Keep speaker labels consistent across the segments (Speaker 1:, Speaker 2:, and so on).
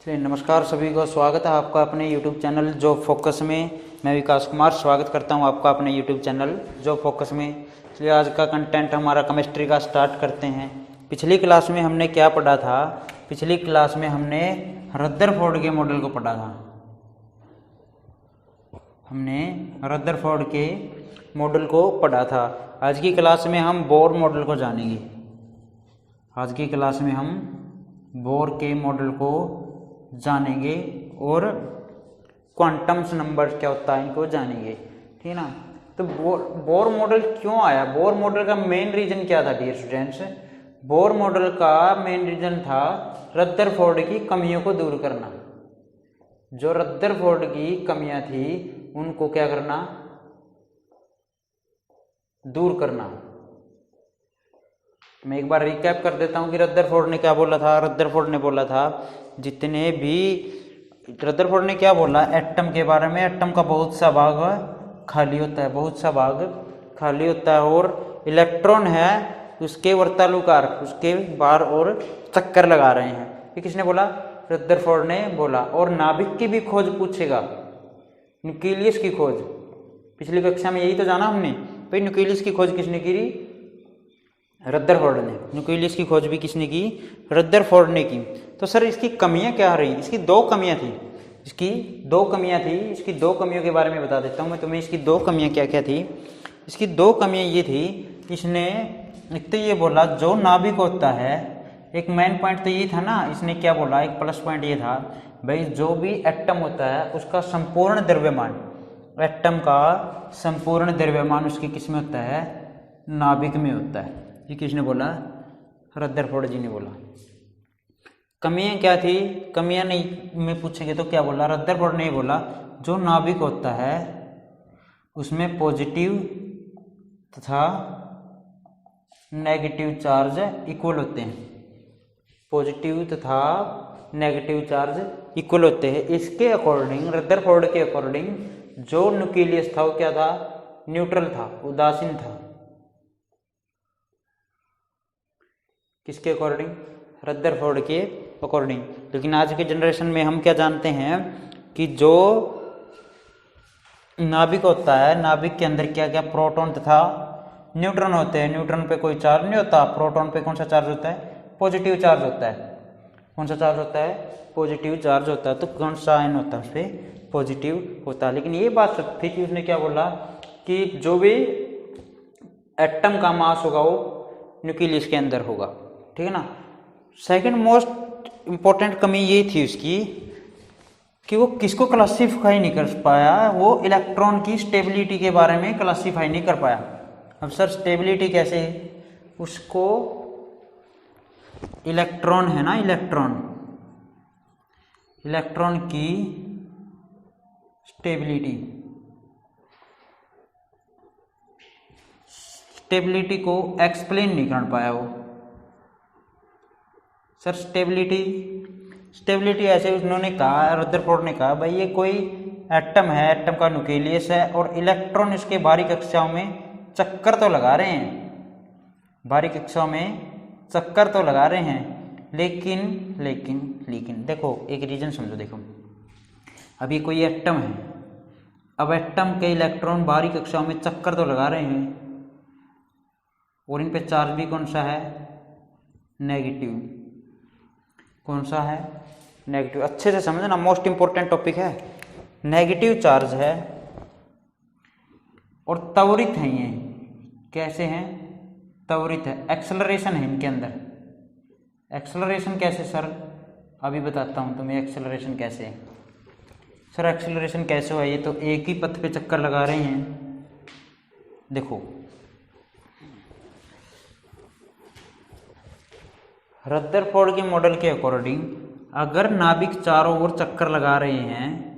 Speaker 1: चलिए नमस्कार सभी को, स्वागत है आपका अपने YouTube चैनल जॉब फोकस में। मैं विकास कुमार स्वागत करता हूं आपका अपने YouTube चैनल जॉब फोकस में। चलिए आज का कंटेंट हमारा केमिस्ट्री का स्टार्ट करते हैं। पिछली क्लास में हमने क्या पढ़ा था? पिछली क्लास में हमने रदरफोर्ड के मॉडल को पढ़ा था। हमने रदरफोर्ड के मॉडल को पढ़ा था। आज की क्लास में हम बोर मॉडल को जानेंगे। आज की क्लास में हम बोर के मॉडल को जानेंगे और क्वांटम्स नंबर क्या होता है इनको जानेंगे, ठीक है ना। तो बोर मॉडल क्यों आया? बोर मॉडल का मेन रीजन क्या था डियर स्टूडेंट्स? बोर मॉडल का मेन रीजन था रदरफोर्ड की कमियों को दूर करना। जो रदरफोर्ड की कमियां थी उनको क्या करना? दूर करना। मैं एक बार रिकैप कर देता हूं कि रदरफोर्ड ने क्या बोला था। रदरफोर्ड ने बोला था जितने भी रदरफोर्ड ने क्या बोला एटम के बारे में? एटम का बहुत सा भाग खाली होता है, बहुत सा भाग खाली होता है और इलेक्ट्रॉन है उसके वर्तालुकार उसके बाहर और चक्कर लगा रहे हैं। ये किसने बोला? रदरफोर्ड ने बोला। और नाभिक की भी खोज पूछेगा, न्यूक्लियस की खोज। पिछली कक्षा में यही तो जाना हमने भाई, न्यूक्लियस की खोज किसने की? रदरफोर्ड ने। न्यूक्लियस की खोज भी किसने की? रदरफोर्ड ने की। तो सर इसकी कमियां क्या रही? इसकी दो कमियां थी। इसकी दो कमियों के बारे में बता देता हूं मैं तुम्हें। इसकी दो कमियां क्या क्या थी? इसकी दो कमियां ये थी, इसने एक तो ये बोला जो नाभिक होता है, एक मेन पॉइंट तो ये था ना, इसने क्या बोला, एक प्लस पॉइंट ये था भाई जो भी एटम होता है उसका संपूर्ण द्रव्यमान, एटम का संपूर्ण द्रव्यमान उसके किस में होता है? नाभिक में होता है। ये किसने बोला? रदरफोर्ड जी ने बोला। कमियां क्या थी? कमियां नहीं में पूछेंगे तो क्या बोला? रदरफोर्ड ने बोला जो नाभिक होता है उसमें पॉजिटिव तथा नेगेटिव चार्ज इक्वल होते हैं। पॉजिटिव तथा नेगेटिव चार्ज इक्वल होते हैं। इसके अकॉर्डिंग, रदरफोर्ड के अकॉर्डिंग जो न्यूक्लियस था वो क्या था? न्यूट्रल था, उदासीन था। किसके अकॉर्डिंग? रदरफोर्ड के अकॉर्डिंग। लेकिन आज के जनरेशन में हम क्या जानते हैं कि जो नाभिक होता है, नाभिक के अंदर क्या क्या प्रोटॉन तथा न्यूट्रॉन होते हैं। न्यूट्रॉन पे कोई चार्ज नहीं होता, प्रोटॉन पे कौन सा चार्ज होता है? पॉजिटिव चार्ज होता है। कौन सा चार्ज होता है? पॉजिटिव चार्ज होता है। तो कौन सा आयन होता है उस पर? पॉजिटिव होता है। लेकिन ये बात सत्य थी कि उसने क्या बोला कि जो भी एटम का मास होगा वो न्यूक्लियस के अंदर होगा, ठीक है ना। सेकंड मोस्ट इंपॉर्टेंट कमी ये थी उसकी कि वो किसको क्लासीफाई नहीं कर पाया? वो इलेक्ट्रॉन की स्टेबिलिटी के बारे में क्लासीफाई नहीं कर पाया। अब सर स्टेबिलिटी कैसे? उसको इलेक्ट्रॉन है ना, इलेक्ट्रॉन की स्टेबिलिटी को एक्सप्लेन नहीं कर पाया वो। सर स्टेबिलिटी ऐसे उन्होंने कहा, रदरफोर्ड ने कहा भाई ये कोई एटम है, एटम का न्यूक्लियस है और इलेक्ट्रॉन इसके बाहरी कक्षाओं में चक्कर तो लगा रहे हैं, बाहरी कक्षाओं में चक्कर तो लगा रहे हैं, लेकिन देखो एक रीजन समझो। देखो अभी कोई एटम है, अब एटम के इलेक्ट्रॉन बाहरी कक्षाओं में चक्कर तो लगा रहे हैं और इन पे चार्ज भी कौन सा है? नेगेटिव। कौन सा है? नेगेटिव। अच्छे से समझना, मोस्ट इंपोर्टेंट टॉपिक है। नेगेटिव चार्ज है और त्वरित है। ये कैसे हैं? त्वरित है, एक्सेलरेशन है इनके अंदर। एक्सेलरेशन कैसे सर? अभी बताता हूं तुम्हें एक्सेलरेशन कैसे है। सर एक्सेलरेशन कैसे हुआ? ये तो एक ही पथ पे चक्कर लगा रहे हैं। देखो रदरफोर्ड के मॉडल के अकॉर्डिंग अगर नाभिक चारों ओर चक्कर लगा रहे हैं,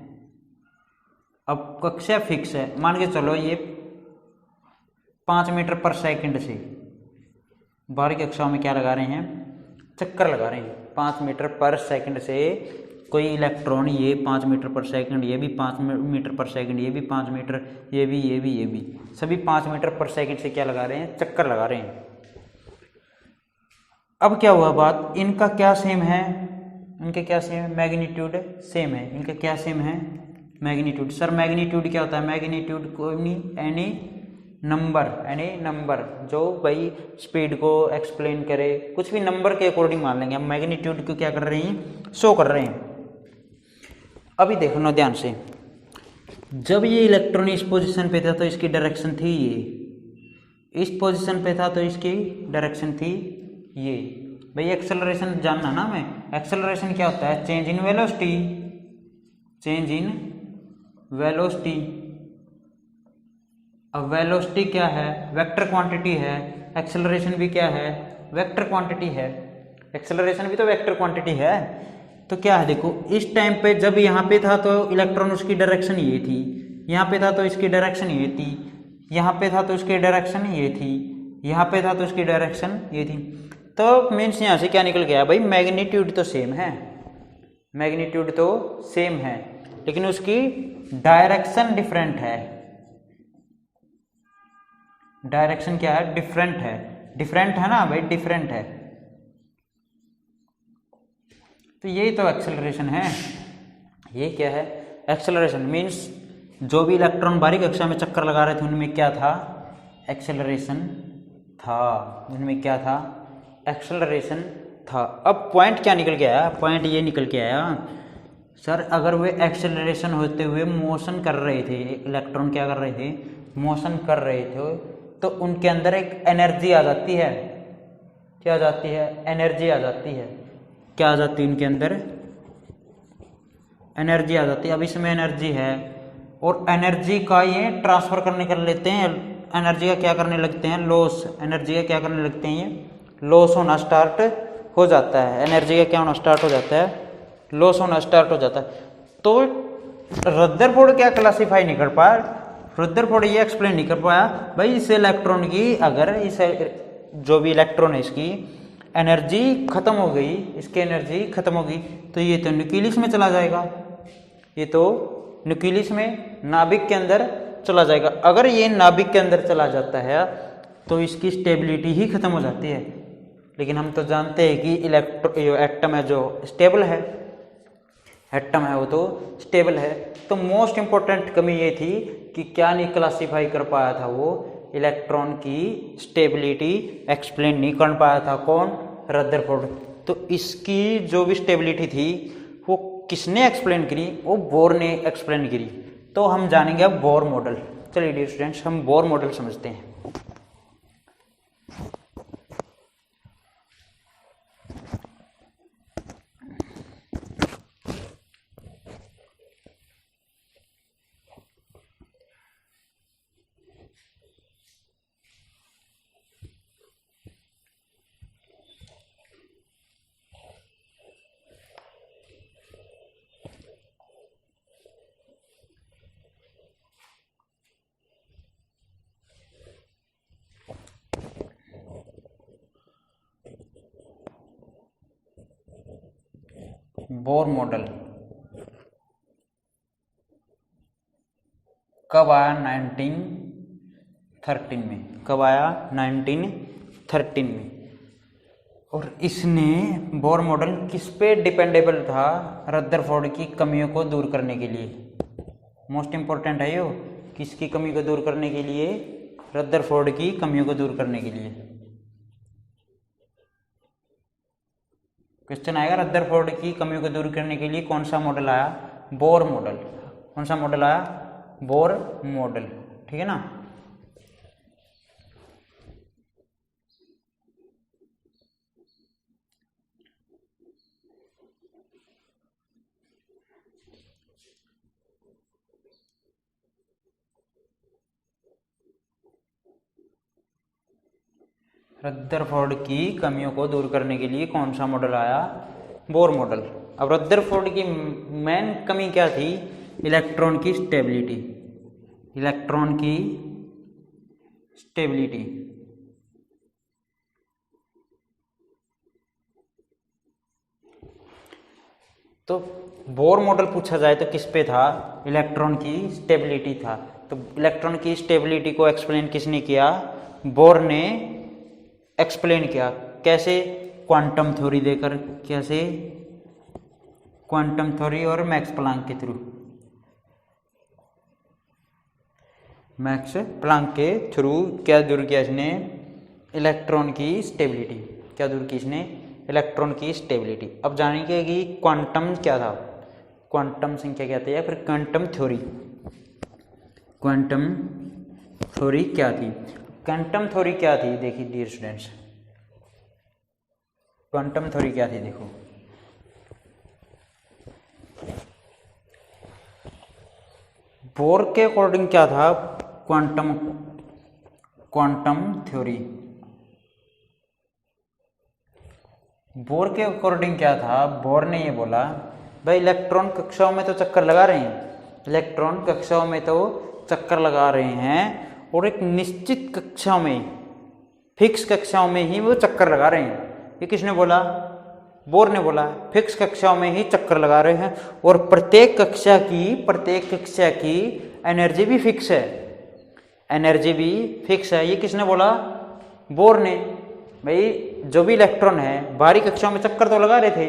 Speaker 1: अब कक्षा फिक्स है, मान के चलो ये 5 मीटर पर सेकंड से बाहरी कक्षाओं में क्या लगा रहे हैं? चक्कर लगा रहे हैं 5 मीटर पर सेकंड से। कोई इलेक्ट्रॉन ये 5 मीटर पर सेकंड, ये भी 5 मीटर पर सेकंड, ये भी 5 मीटर, ये भी सभी 5 मीटर पर सेकंड से क्या लगा रहे हैं? चक्कर लगा रहे हैं। अब क्या हुआ बात? इनका क्या सेम है? इनके क्या सेम है, मैग्नीट्यूड सेम है, इनका क्या सेम है, मैग्नीट्यूड। सर मैग्नीट्यूड क्या होता है, मैग्नीट्यूड कोई नहीं, एनी नंबर जो भाई स्पीड को एक्सप्लेन करे, कुछ भी नंबर के अकॉर्डिंग मान लेंगे हम, मैग्नीट्यूड को क्या कर रहे हैं, शो कर रहे हैं। अभी देखो ना ध्यान से, जब ये इलेक्ट्रॉन इस पोजीशन पे था तो इसकी डायरेक्शन थी ये, इस पोजीशन पे था तो इसकी डायरेक्शन थी ये। भाई एक्सेलरेशन जानना ना हमें, एक्सेलरेशन क्या होता है, change in velocity, change in velocity. अब वेलोसिटी क्या है, वेक्टर क्वांटिटी है, एक्सेलरेशन भी क्या है, वेक्टर क्वांटिटी है, एक्सेलरेशन भी तो वेक्टर क्वांटिटी है। तो क्या है देखो, इस टाइम पे जब यहाँ पे था तो इलेक्ट्रॉन उसकी डायरेक्शन ये थी, यहाँ पे था तो इसकी डायरेक्शन ये थी, यहाँ पे था तो इसकी डायरेक्शन ये थी, यहाँ पे था तो इसकी डायरेक्शन ये थी। तो मीन्स यहाँ से क्या निकल गया भाई, मैग्नीट्यूड तो सेम है, मैग्नीट्यूड तो सेम है, लेकिन उसकी डायरेक्शन डिफरेंट है। डायरेक्शन क्या है, डिफरेंट है, डिफरेंट है ना भाई, डिफरेंट है। तो यही तो एक्सेलरेशन है, ये क्या है, एक्सेलरेशन मीन्स जो भी इलेक्ट्रॉन बाहरी कक्षा में चक्कर लगा रहे थे उनमें क्या था, एक्सेलरेशन था, उनमें क्या था, एक्सेलरेशन था। अब पॉइंट क्या निकल के आया, पॉइंट ये निकल के आया सर, अगर वे एक्सेलरेशन होते हुए मोशन कर रहे थे, इलेक्ट्रॉन क्या कर रहे थे, मोशन कर रहे थे, तो उनके अंदर एक एनर्जी आ जाती है, क्या आ जाती है, एनर्जी आ जाती है, क्या आ जाती है उनके अंदर, एनर्जी आ जाती है। अब इसमें एनर्जी है और एनर्जी का ये ट्रांसफर करने कर लेते हैं, एनर्जी का क्या करने लगते हैं, लॉस, एनर्जी का क्या करने लगते हैं, ये लॉस होना स्टार्ट हो जाता है, एनर्जी का क्या होना स्टार्ट हो जाता है, लॉस होना स्टार्ट हो जाता है। तो रदरफोर्ड क्या क्लासीफाई नहीं कर पाया, रदरफोर्ड ये एक्सप्लेन नहीं कर पाया भाई इस इलेक्ट्रॉन की, अगर इस जो भी इलेक्ट्रॉन है इसकी एनर्जी खत्म हो गई, इसकी एनर्जी खत्म हो गई तो ये तो न्यूक्लियस में चला जाएगा, ये तो न्यूक्लियस में नाभिक के अंदर चला जाएगा। अगर ये नाभिक के अंदर चला जाता है तो इसकी स्टेबिलिटी ही खत्म हो जाती है। लेकिन हम तो जानते हैं कि एटम है जो स्टेबल है, एटम है वो तो स्टेबल है। तो मोस्ट इंपॉर्टेंट कमी ये थी कि क्या नहीं क्लासीफाई कर पाया था वो, इलेक्ट्रॉन की स्टेबिलिटी एक्सप्लेन नहीं कर पाया था, कौन, रदरफोर्ड। तो इसकी जो भी स्टेबिलिटी थी वो किसने एक्सप्लेन करी, वो बोर ने एक्सप्लेन करी। तो हम जानेंगे अब बोर मॉडल। चलिए डियर स्टूडेंट्स, हम बोर मॉडल समझते हैं। बोर मॉडल कब आया, 1913 में। कब आया, 1913 में। और इसने बोर मॉडल किस पे डिपेंडेबल था, रदरफोर्ड की कमियों को दूर करने के लिए। मोस्ट इंपॉर्टेंट है यो, किसकी कमी को दूर करने के लिए, रदरफोर्ड की कमियों को दूर करने के लिए। क्वेश्चन आएगा, रदरफोर्ड की कमियों को दूर करने के लिए कौन सा मॉडल आया, बोर मॉडल। कौन सा मॉडल आया, बोर मॉडल, ठीक है ना। रदरफोर्ड की कमियों को दूर करने के लिए कौन सा मॉडल आया, बोर मॉडल। अब रदरफोर्ड की मेन कमी क्या थी, इलेक्ट्रॉन की स्टेबिलिटी, इलेक्ट्रॉन की स्टेबिलिटी। तो बोर मॉडल पूछा जाए तो किस पे था, इलेक्ट्रॉन की स्टेबिलिटी था। तो इलेक्ट्रॉन की स्टेबिलिटी को एक्सप्लेन किसने किया, बोर ने एक्सप्लेन किया। कैसे, क्वांटम थ्योरी देकर। कैसे, क्वांटम थ्योरी और मैक्स प्लांक के थ्रू, मैक्स प्लांक के थ्रू क्या दूर किया इसने, इलेक्ट्रॉन की स्टेबिलिटी, क्या दूर की इसने, इलेक्ट्रॉन की स्टेबिलिटी। अब जानेंगे कि क्वांटम क्या था, क्वांटम संख्या क्या थी या फिर क्वांटम थ्योरी, क्वांटम थ्योरी क्या थी। क्वांटम थ्योरी क्या थी, देखिए डियर स्टूडेंट्स, क्वांटम थ्योरी क्या थी, देखो बोर के अकॉर्डिंग क्या था क्वांटम, क्वांटम थ्योरी, बोर के अकॉर्डिंग क्या था, बोर ने ये बोला भाई इलेक्ट्रॉन कक्षाओं में तो चक्कर लगा रहे हैं, इलेक्ट्रॉन कक्षाओं में तो चक्कर लगा रहे हैं और एक निश्चित कक्षाओं में, फिक्स कक्षाओं में ही वो चक्कर लगा रहे हैं। ये किसने बोला, बोर ने बोला, फिक्स कक्षाओं में ही चक्कर लगा रहे हैं और प्रत्येक कक्षा की एनर्जी भी फिक्स है, एनर्जी भी फिक्स है। ये किसने बोला, बोर ने। भाई जो भी इलेक्ट्रॉन है बाहरी कक्षाओं में चक्कर तो लगा रहे थे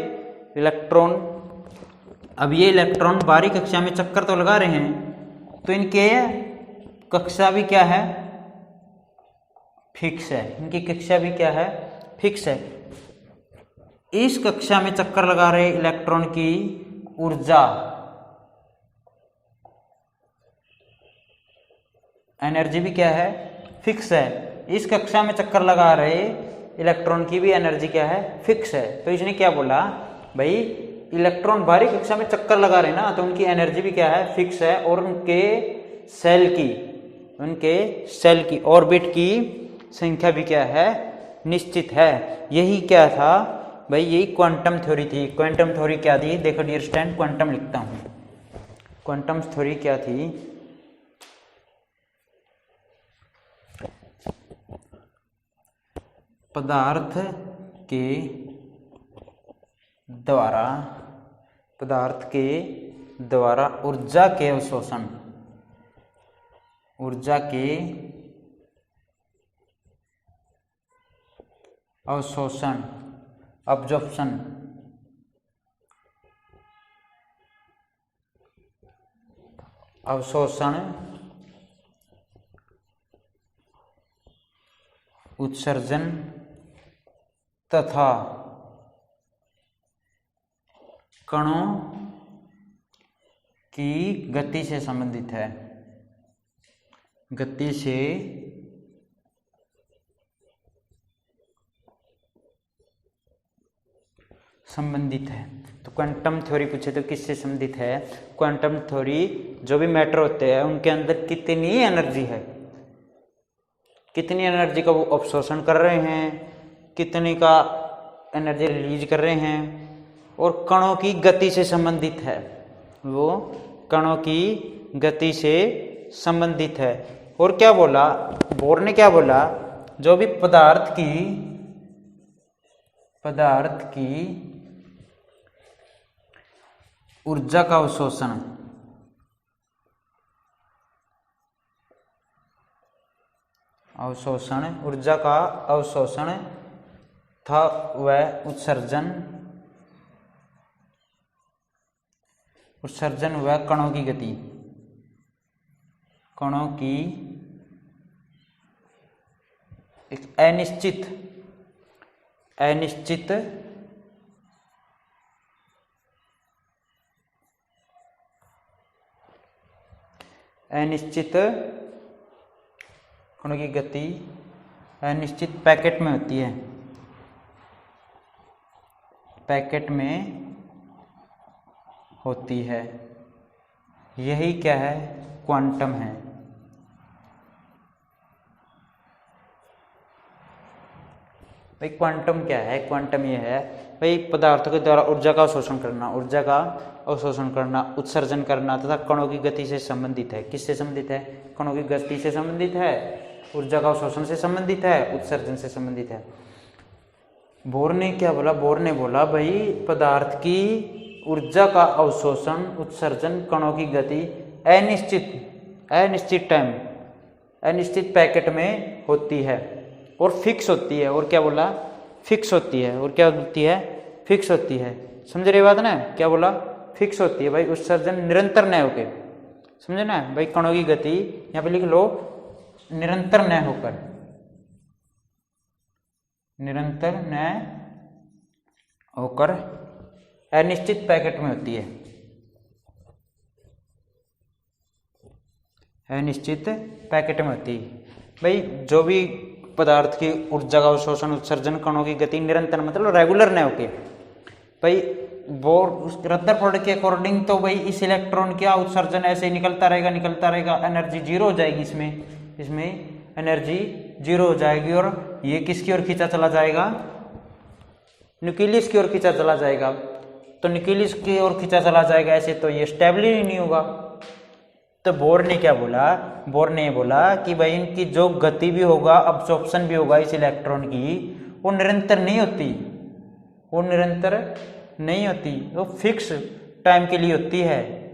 Speaker 1: इलेक्ट्रॉन, अब ये इलेक्ट्रॉन बाहरी कक्षा में चक्कर तो लगा रहे हैं तो इनके कक्षा भी क्या है, फिक्स है, इनकी कक्षा भी क्या है, फिक्स है। इस कक्षा में चक्कर लगा रहे इलेक्ट्रॉन की ऊर्जा, एनर्जी भी क्या है, फिक्स है। इस कक्षा में चक्कर लगा रहे इलेक्ट्रॉन की भी एनर्जी क्या है, फिक्स है। तो इसने क्या बोला, भाई इलेक्ट्रॉन बाहरी कक्षा में चक्कर लगा रहे ना तो उनकी एनर्जी भी क्या है, फिक्स है और उनके सेल की ऑर्बिट की संख्या भी क्या है, निश्चित है। यही क्या था भाई, यही क्वांटम थ्योरी थी। क्वांटम थ्योरी क्या थी, देखो डियर स्टूडेंट, क्वांटम लिखता हूं, क्वांटम थ्योरी क्या थी, पदार्थ के द्वारा ऊर्जा के अवशोषण, ऊर्जा के अवशोषण, अब्जॉर्प्शन, अवशोषण, उत्सर्जन तथा कणों की गति से संबंधित है, गति से संबंधित है। तो क्वांटम थ्योरी पूछे तो किससे संबंधित है, क्वांटम थ्योरी जो भी मैटर होते हैं उनके अंदर कितनी एनर्जी है, कितनी एनर्जी का वो अवशोषण कर रहे हैं, कितनी का एनर्जी रिलीज कर रहे हैं, और कणों की गति से संबंधित है, वो कणों की गति से संबंधित है। और क्या बोला, बोर ने क्या बोला, जो भी पदार्थ की ऊर्जा का अवशोषण, ऊर्जा का अवशोषण था वह उत्सर्जन वह कणों की गति, कणों की एक अनिश्चित कणों की गति अनिश्चित पैकेट में होती है, पैकेट में होती है। यही क्या है, क्वांटम है। भाई क्वांटम क्या है, क्वांटम ये है भाई पदार्थों के द्वारा ऊर्जा का अवशोषण करना, उत्सर्जन करना तथा कणों की गति से संबंधित है। किससे संबंधित है, कणों की गति से संबंधित है, ऊर्जा का अवशोषण से संबंधित है, उत्सर्जन से संबंधित है। बोर ने क्या बोला, बोर ने बोला भाई पदार्थ की ऊर्जा का अवशोषण, उत्सर्जन, कणों की गति अनिश्चित पैकेट में होती है और फिक्स होती है। और क्या बोला, फिक्स होती है। और क्या होती है, फिक्स होती है। समझ रही बात ना? क्या बोला? फिक्स होती है भाई, उत्सर्जन निरंतर न होके, समझे ना भाई? कणों की गति यहाँ पे लिख लो निरंतर न होकर, निरंतर न होकर अनिश्चित पैकेट में होती है, अनिश्चित पैकेट में होती है। भाई जो भी पदार्थ की ऊर्जा का अवशोषण उत्सर्जन कणों की गति निरंतर मतलब रेगुलर न होके, भाई बोर रदरफोर्ड के अकॉर्डिंग तो भाई इस इलेक्ट्रॉन का उत्सर्जन ऐसे ही निकलता रहेगा, एनर्जी जीरो हो जाएगी, इसमें एनर्जी जीरो हो जाएगी, और ये किसकी ओर खींचा चला जाएगा? न्यूक्लियस की ओर खींचा चला जाएगा। तो न्यूक्लियस की ओर खींचा चला जाएगा ऐसे, तो ये स्टेबल ही नहीं होगा। तो बोर ने क्या बोला? बोर ने बोला कि भाई इनकी जो गति भी होगा, अब्जॉर्प्शन भी होगा इस इलेक्ट्रॉन की, वो निरंतर नहीं होती, वो निरंतर नहीं होती, वो फिक्स टाइम के लिए होती है,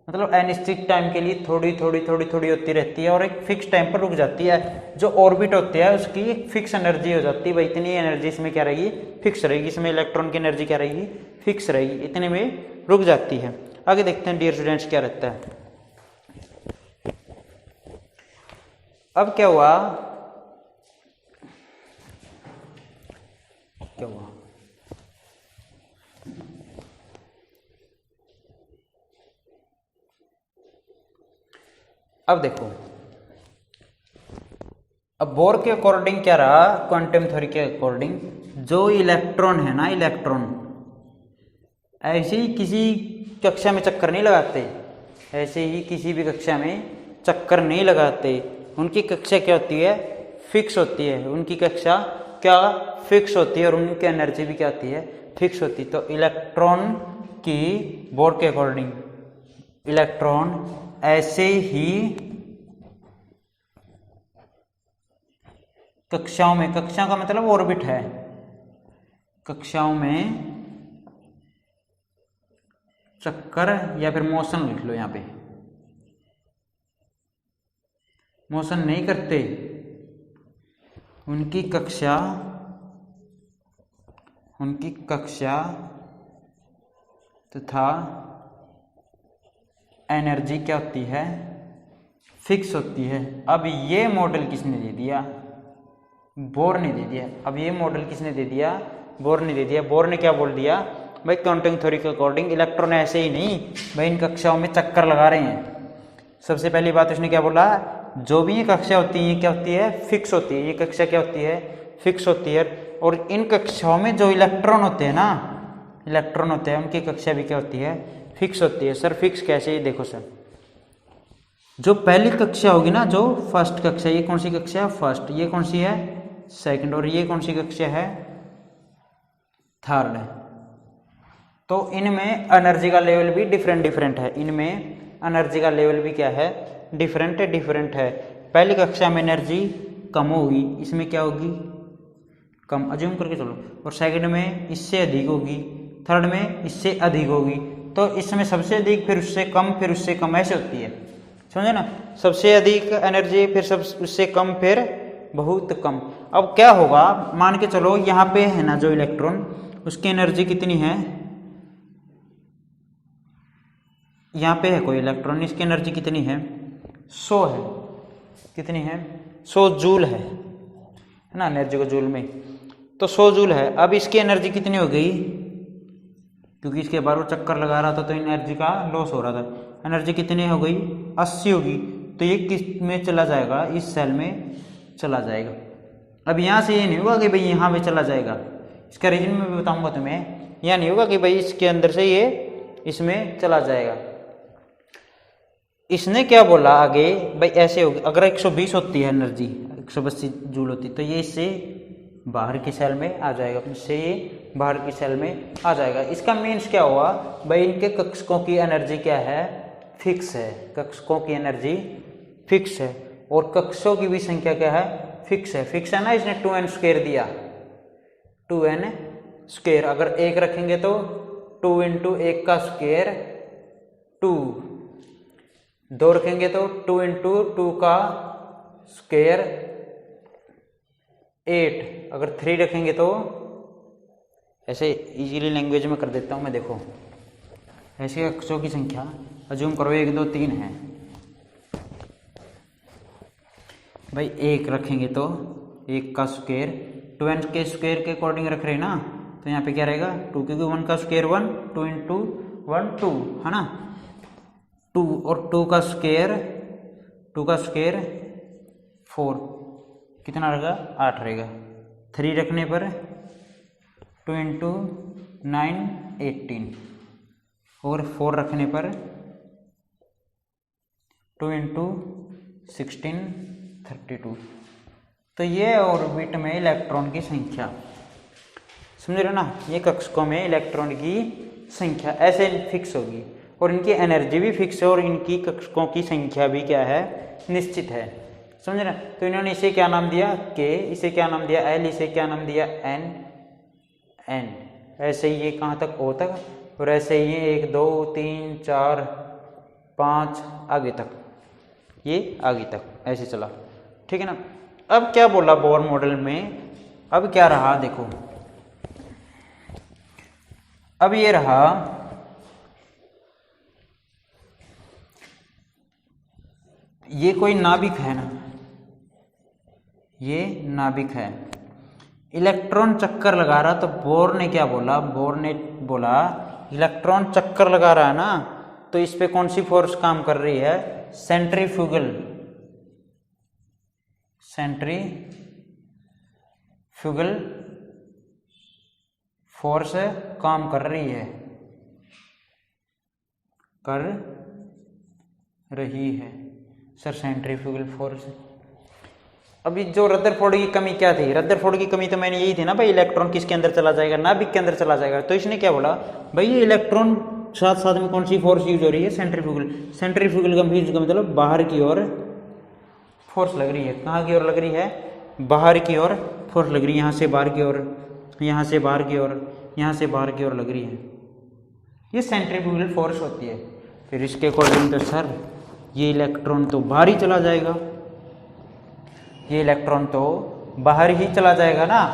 Speaker 1: मतलब अनिश्चित टाइम के लिए थोड़ी थोड़ी होती रहती है और एक फिक्स टाइम पर रुक जाती है। जो ऑर्बिट होते हैं उसकी एक फिक्स एनर्जी हो जाती है, भाई इतनी एनर्जी इसमें क्या रहेगी? फिक्स रहेगी, इसमें इलेक्ट्रॉन की एनर्जी क्या रहेगी? फिक्स रहेगी, इतने में रुक जाती है। आगे देखते हैं डियर स्टूडेंट्स क्या रहता है। अब क्या हुआ? अब देखो, अब बोर के अकॉर्डिंग क्या रहा? क्वांटम थ्योरी के अकॉर्डिंग जो इलेक्ट्रॉन है ना, इलेक्ट्रॉन ऐसे ही किसी कक्षा में चक्कर नहीं लगाते, ऐसे ही किसी भी कक्षा में चक्कर नहीं लगाते। उनकी कक्षा क्या होती है? फिक्स होती है। उनकी कक्षा क्या? फिक्स होती है, और उनकी एनर्जी भी क्या होती है? फिक्स होती है। तो इलेक्ट्रॉन की बोर के अकॉर्डिंग इलेक्ट्रॉन ऐसे ही कक्षाओं में, कक्षा का मतलब ऑर्बिट है, कक्षाओं में चक्कर या फिर मोशन लिख लो, यहां पे मोशन नहीं करते। उनकी कक्षा तथा एनर्जी क्या होती है? फिक्स होती है। अब ये मॉडल किसने दे दिया? बोर ने दे दिया। अब ये मॉडल किसने दे दिया? बोर ने दे दिया। बोर ने क्या बोल दिया? भाई क्वांटम थ्योरी के अकॉर्डिंग इलेक्ट्रॉन ऐसे ही नहीं भाई इन कक्षाओं में चक्कर लगा रहे हैं। सबसे पहली बात उसने क्या बोला? जो भी ये कक्षा होती है ये क्या होती है? फिक्स होती है। ये कक्षा क्या होती है? फिक्स होती है। और इन कक्षाओं में जो इलेक्ट्रॉन होते हैं ना, इलेक्ट्रॉन होते हैं, उनकी कक्षा भी क्या होती है? फिक्स होती है। सर फिक्स कैसे? ये देखो सर, जो पहली कक्षा होगी ना, जो फर्स्ट कक्षा, ये कौन सी कक्षा है? फर्स्ट। ये कौन सी है? सेकंड। और ये कौन सी कक्षा है? थर्ड। तो इनमें एनर्जी का लेवल भी डिफरेंट है। इनमें एनर्जी का लेवल भी क्या है? डिफरेंट है। पहली कक्षा में एनर्जी कम होगी, इसमें क्या होगी? कम, अज्यूम करके चलो। और सेकंड में इससे अधिक होगी, थर्ड में इससे अधिक होगी। तो इसमें सबसे अधिक, फिर उससे कम, फिर उससे कम, ऐसे होती है, समझे ना? सबसे अधिक एनर्जी, फिर सब उससे कम, फिर बहुत कम। अब क्या होगा? मान के चलो यहाँ पे है ना जो इलेक्ट्रॉन, उसकी एनर्जी कितनी है? यहाँ पे है कोई इलेक्ट्रॉन, इसकी एनर्जी कितनी है? 100 है। कितनी है? 100 जूल है ना, एनर्जी को जूल में, तो 100 जूल है। अब इसकी एनर्जी कितनी हो गई? क्योंकि इसके बार वो चक्कर लगा रहा था तो एनर्जी का लॉस हो रहा था। एनर्जी कितनी हो गई? 80 होगी। तो ये किस में चला जाएगा? इस सेल में चला जाएगा। अब यहाँ से ये नहीं होगा कि भाई यहाँ पे चला जाएगा, इसका रीजन मैं भी बताऊंगा तुम्हें। यहाँ नहीं होगा कि भाई इसके अंदर से ये इसमें चला जाएगा। इसने क्या बोला आगे? भाई ऐसे होगी, अगर 120 होती है एनर्जी, 180 जूल होती, तो ये इससे बाहर की सेल में आ जाएगा, इससे ये बाहर की सेल में आ जाएगा। इसका मीन्स क्या हुआ? भाई इनके कक्षकों की एनर्जी क्या है? फिक्स है। कक्षकों की एनर्जी फिक्स है, और कक्षों की भी संख्या क्या है? फिक्स है। फिक्स है ना, इसने 2n² दिया, 2n²। अगर 1 रखेंगे तो 2 × 1 का स्क्वायर 2, 2 रखेंगे तो 2 × 2 का स्क्वायर 8, अगर 3 रखेंगे तो ऐसे इजीली लैंग्वेज में कर देता हूँ मैं। देखो ऐसे अक्षरों की संख्या अज्यूम करो 1 2 3 है भाई। 1 रखेंगे तो 1 का स्क्वायर 2n के स्क्वायर के अकॉर्डिंग रख रहे हैं ना, तो यहाँ पे क्या रहेगा 2, क्योंकि 1 का स्क्वायर 1, 2 इंटू 1 2 है ना। 2 और 2 का स्क्वायर 4 कितना रहेगा 8 रहेगा। 3 रखने पर 2 इंटू 9 18 और 4 रखने पर 2 इंटू 16 32। तो ये ऑर्बिट में इलेक्ट्रॉन की संख्या समझ रहे हो ना। ये कक्षकों में इलेक्ट्रॉन की संख्या ऐसे फिक्स होगी और इनकी एनर्जी भी फिक्स है और इनकी कक्षकों की संख्या भी क्या है निश्चित है, समझ रहे। तो इन्होंने इसे क्या नाम दिया K, इसे क्या नाम दिया L, इसे क्या नाम दिया N। ऐसे ही ये कहाँ तक O तक और ऐसे ही 1 2 3 4 5 आगे तक, ये आगे तक ऐसे चला, ठीक है ना। अब क्या बोला बोर मॉडल में, अब क्या रहा देखो, अब ये रहा ये कोई नाभिक है ना, ये नाभिक है, इलेक्ट्रॉन चक्कर लगा रहा। तो बोर ने क्या बोला, बोर ने बोला इलेक्ट्रॉन चक्कर लगा रहा है ना, तो इस पे कौन सी फोर्स काम कर रही है, सेंट्रीफ्यूगल फोर्स काम कर रही है सर, सेंट्रीफ्यूगल फोर्स। अभी जो रदरफोर्ड की कमी क्या थी, रदरफोर्ड की कमी तो मैंने यही थी ना भाई, इलेक्ट्रॉन किसके अंदर चला जाएगा, नाभिक के अंदर चला जाएगा। तो इसने क्या बोला भाई, ये इलेक्ट्रॉन साथ साथ में कौन सी फोर्स यूज हो रही है, सेंट्रीफ्यूगल का मतलब बाहर की ओर फोर्स लग रही है। कहाँ की ओर लग रही है, बाहर की ओर फोर्स लग रही है, यहाँ से बाहर की ओर, यहाँ से बाहर की ओर, यहाँ से बाहर की ओर लग रही है, ये सेंट्रीफ्यूगल फोर्स होती है। फिर इसके अकॉर्डिंग तो सर ये इलेक्ट्रॉन तो बाहर ही चला जाएगा, ये इलेक्ट्रॉन तो बाहर ही चला जाएगा ना।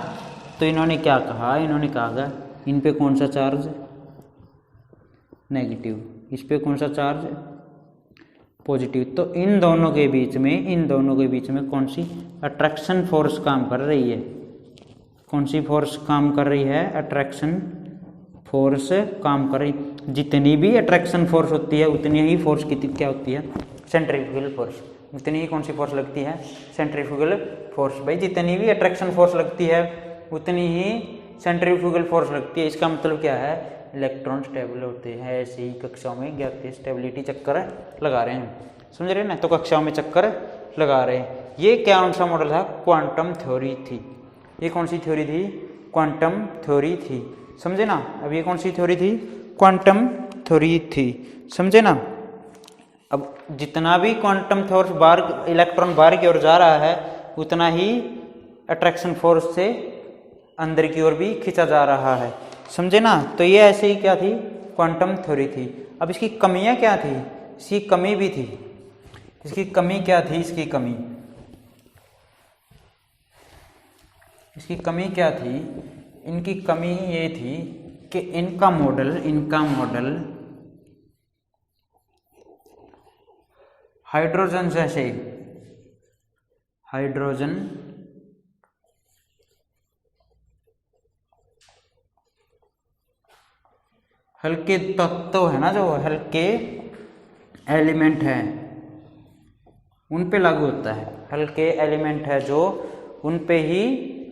Speaker 1: तो इन्होंने क्या कहा, इन्होंने कहा इन पे कौन सा चार्ज नेगेटिव, इस पे कौन सा चार्ज पॉजिटिव। तो इन दोनों के बीच में कौन सी अट्रैक्शन फोर्स काम कर रही है, कौन सी फोर्स काम कर रही है, अट्रैक्शन फोर्स काम कर रही। जितनी भी अट्रैक्शन फोर्स होती है उतनी ही फोर्स की क्या होती है, सेंट्रीफ्यूगल फोर्स। उतनी ही कौन सी फोर्स लगती है, सेंट्रीफ्यूगल फोर्स। भाई जितनी भी अट्रैक्शन फोर्स लगती है उतनी ही सेंट्रीफ्यूगल फोर्स लगती है। इसका मतलब क्या है, इलेक्ट्रॉन स्टेबल होते हैं। ऐसे ही कक्षाओं में क्या स्टेबिलिटी चक्कर लगा रहे हैं, समझ रहे हैं ना। तो कक्षाओं में चक्कर लगा रहे हैं। ये कौन सा मॉडल था, क्वांटम थ्योरी थी। ये कौन सी थ्योरी थी, क्वांटम थ्योरी थी, समझे ना। अब ये कौन सी थ्योरी थी, क्वांटम थ्योरी थी, समझे ना। अब जितना भी क्वांटम फोर्स बाहर, इलेक्ट्रॉन बाहर की ओर जा रहा है उतना ही अट्रैक्शन फोर्स से अंदर की ओर भी खींचा जा रहा है, समझे ना। तो ये ऐसे ही क्या थी, क्वांटम थ्योरी थी। अब इसकी कमियां क्या थी, इसकी कमी भी थी। इसकी कमी क्या थी, इसकी कमी क्या थी, इनकी कमी ये थी कि इनका मॉडल हाइड्रोजन जैसे, हाइड्रोजन हल्के तत्व है ना, जो हल्के एलिमेंट है उन पे लागू होता है। हल्के एलिमेंट है जो उन पे ही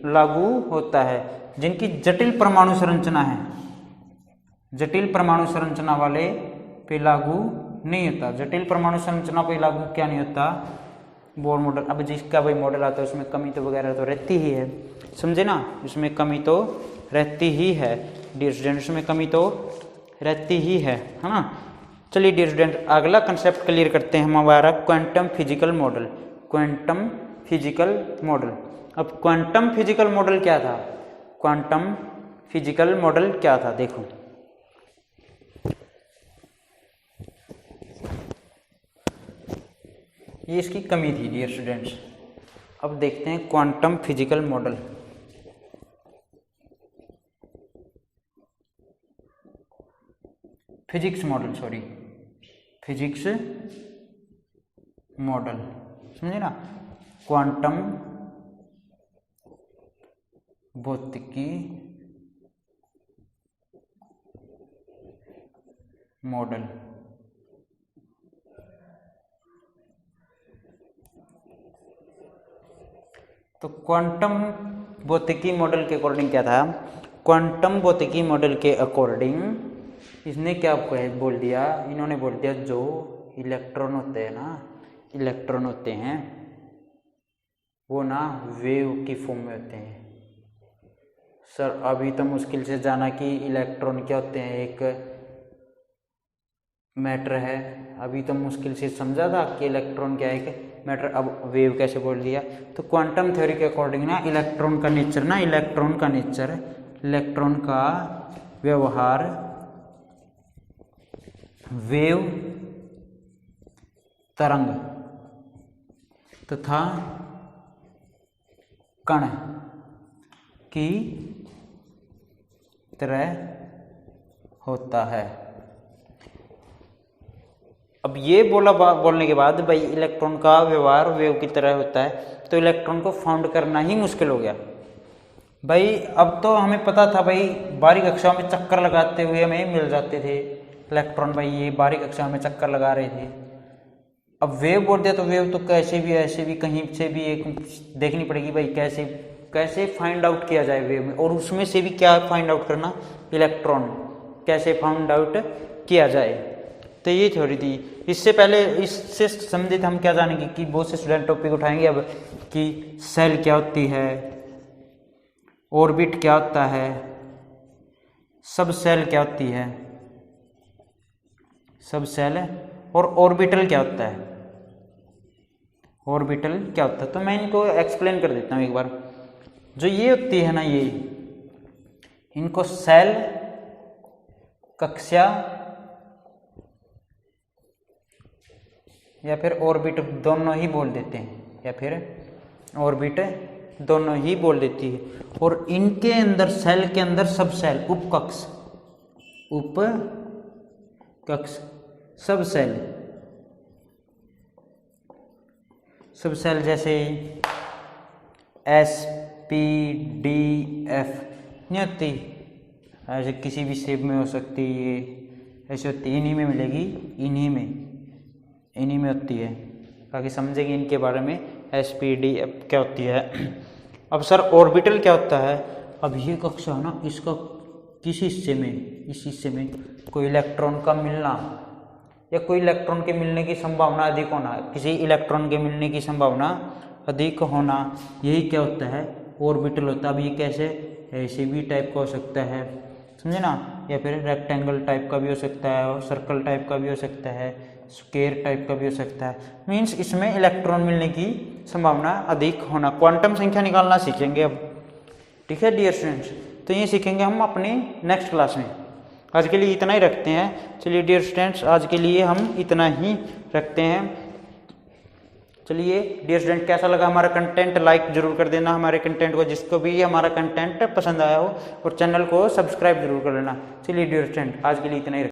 Speaker 1: लागू होता है। जिनकी जटिल परमाणु संरचना है, जटिल परमाणु संरचना वाले पे लागू नहीं होता। जटिल परमाणु संरचना पे लागू क्या नहीं होता, बोर मॉडल। अब जिसका भाई मॉडल आता है उसमें कमी तो वगैरह तो रहती ही है, समझे ना। उसमें कमी तो रहती ही है डियर स्टूडेंट, उसमें कमी तो रहती ही है ना। चलिए डियर स्टूडेंट, अगला कंसेप्ट क्लियर करते हैं हमारा quantum physical model. Quantum physical model. अब क्वांटम फिजिकल मॉडल क्या था, क्वांटम फिजिकल मॉडल क्या था, देखो ये इसकी कमी थी डियर स्टूडेंट्स। अब देखते हैं quantum physical model. Physics model, sorry physics model, समझे ना। क्वांटम भौतिकी मॉडल। तो क्वांटम भौतिकी मॉडल के अकॉर्डिंग क्या था, क्वांटम भौतिकी मॉडल के अकॉर्डिंग इसने क्या बोल दिया, इन्होंने बोल दिया जो इलेक्ट्रॉन होते हैं ना, इलेक्ट्रॉन होते हैं वो ना वेव की फॉर्म में होते हैं। सर अभी तो मुश्किल से जाना कि इलेक्ट्रॉन क्या होते हैं, एक मैटर है, अभी तो मुश्किल से समझा था कि इलेक्ट्रॉन क्या है कि मैटर, अब वेव कैसे बोल दिया। तो क्वांटम थ्योरी के अकॉर्डिंग ना इलेक्ट्रॉन का नेचर ना, इलेक्ट्रॉन का नेचर, इलेक्ट्रॉन का व्यवहार वेव तरंग तथा कण की तरह होता है। अब ये बोलने के बाद भाई इलेक्ट्रॉन का व्यवहार वेव की तरह होता है, तो इलेक्ट्रॉन को फाउंड करना ही मुश्किल हो गया भाई। अब तो हमें पता था भाई, बाहरी कक्षाओं में चक्कर लगाते हुए हमें मिल जाते थे इलेक्ट्रॉन, भाई ये बाहरी कक्षाओं में चक्कर लगा रहे थे। अब वेव बोल दिया तो वेव तो कैसे भी ऐसे भी कहीं से भी एक देखनी पड़ेगी भाई, कैसे कैसे फाइंड आउट किया जाए वेव में, और उसमें से भी क्या फाइंड आउट करना, इलेक्ट्रॉन कैसे फाइंड आउट किया जाए। तो ये थ्योरी थी। इससे पहले इससे संबंधित हम क्या जानेंगे कि बहुत से स्टूडेंट टॉपिक उठाएंगे अब कि सेल क्या होती है, ऑर्बिट क्या होता है, सब सेल क्या होती है, सब सेल, और ऑर्बिटल क्या होता है, ऑर्बिटल क्या होता है। तो मैं इनको एक्सप्लेन कर देता हूँ एक बार। जो ये होती है ना, ये इनको सेल, कक्षा या फिर ऑर्बिट दोनों ही बोल देते हैं, या फिर ऑर्बिट दोनों ही बोल देती है। और इनके अंदर सेल के अंदर सब सेल, उपकक्ष, उपकक्ष, सब सेल, सब सेल जैसे SPDF नहीं होती, ऐसे किसी भी शेप में हो सकती है, ये ऐसे होती है, इन्हीं में मिलेगी, इन्हीं में होती है, ताकि समझेंगे इनके बारे में SPDF क्या होती है। अब सर ऑर्बिटल क्या होता है, अब ये कक्षा है ना, इसका किस हिस्से में, इस हिस्से में कोई इलेक्ट्रॉन का मिलना या कोई इलेक्ट्रॉन के मिलने की संभावना अधिक होना, किसी इलेक्ट्रॉन के मिलने की संभावना अधिक होना, यही क्या होता है, ऑर्बिटल होता है। अब ये कैसे, ऐसे भी टाइप का हो सकता है, समझे ना, या फिर रेक्टेंगल टाइप का भी हो सकता है, और सर्कल टाइप का भी हो सकता है, स्क्वायर टाइप का भी हो सकता है। मीन्स इसमें इलेक्ट्रॉन मिलने की संभावना अधिक होना। क्वांटम संख्या निकालना सीखेंगे अब, ठीक है डियर स्टूडेंट्स। तो ये सीखेंगे हम अपनी नेक्स्ट क्लास में। आज के लिए इतना ही रखते हैं। चलिए डियर स्टूडेंट्स, आज के लिए हम इतना ही रखते हैं। चलिए डियर स्टूडेंट, कैसा लगा हमारा कंटेंट, लाइक जरूर कर देना हमारे कंटेंट को, जिसको भी हमारा कंटेंट पसंद आया हो, और चैनल को सब्सक्राइब जरूर कर लेना। चलिए डियर स्टूडेंट, आज के लिए इतना ही।